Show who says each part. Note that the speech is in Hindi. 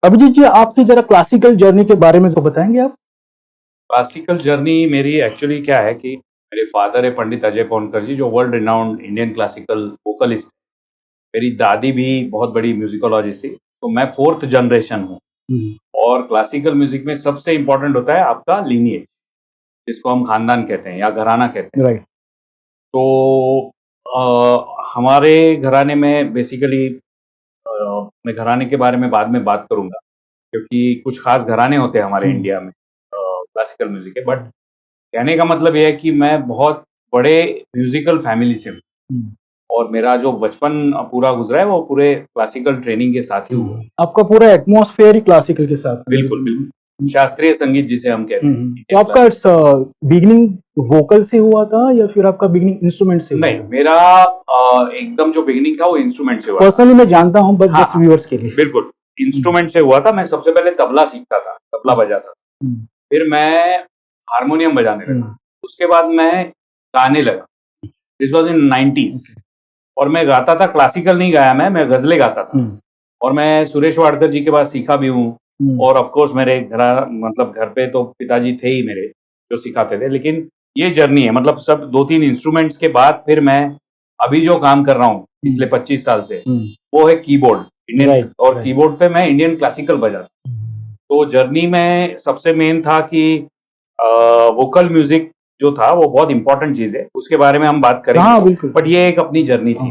Speaker 1: अभिजीत जी, आपकी जरा क्लासिकल जर्नी के बारे में तो बताएंगे आप?
Speaker 2: क्लासिकल जर्नी मेरी एक्चुअली क्या है कि मेरे फादर है पंडित अजय पौनकर जी, जो world renowned Indian classical vocalist. मेरी दादी भी बहुत बड़ी म्यूजिकोलॉजिस्ट थी, तो मैं फोर्थ जनरेशन हूँ। और क्लासिकल म्यूजिक में सबसे इम्पोर्टेंट होता है आपका लीनिएज, जिसको हम खानदान कहते हैं या घराना कहते हैं।
Speaker 1: राइट।
Speaker 2: तो हमारे घराने में बेसिकली, मैं घराने के बारे में बाद में बात करूंगा, क्योंकि कुछ खास घराने होते हैं हमारे इंडिया में क्लासिकल म्यूजिक के। बट कहने का मतलब यह है कि मैं बहुत बड़े म्यूजिकल फैमिली से हूँ, और मेरा जो बचपन पूरा गुजरा है वो पूरे क्लासिकल ट्रेनिंग के साथ ही हुआ।
Speaker 1: आपका पूरा एटमॉस्फेयर ही क्लासिकल के साथ है।
Speaker 2: बिल्कुल बिल्कुल, शास्त्रीय संगीत जिसे हम कहते हैं।
Speaker 1: तो आपका बिगिनिंग वोकल से हुआ था या फिर आपका बिगिनिंग इंस्ट्रूमेंट से हुआ?
Speaker 2: नहीं, मेरा एकदम जो बिगिनिंग था वो इंस्ट्रूमेंट से हुआ।
Speaker 1: पर्सनली मैं जानता हूँ, बट जस्ट व्यूअर्स के लिए।
Speaker 2: बिल्कुल, इंस्ट्रूमेंट से हुआ था। मैं सबसे पहले तबला सीखता था, तबला बजाता था। फिर मैं हारमोनियम बजाने लगा। उसके बाद मैं गाने लगा। This was in 90s। और मैं गाता था, क्लासिकल नहीं गाया, मैं गजलें गाता था। और मैं सुरेश वाडकर जी के पास सीखा भी हूँ। और ऑफ कोर्स मेरे घर पे तो पिताजी थे ही मेरे, जो सिखाते थे। लेकिन ये जर्नी है, मतलब सब 2-3 इंस्ट्रूमेंट्स के बाद फिर मैं अभी जो काम कर रहा हूँ पिछले 25 साल से, वो है कीबोर्ड, इंडियन। और कीबोर्ड पे मैं इंडियन क्लासिकल बजाता हूँ। तो जर्नी में सबसे मेन था कि वोकल म्यूजिक जो था वो बहुत इंपॉर्टेंट चीज है, उसके बारे में हम बात करेंगे। बट ये एक अपनी जर्नी थी।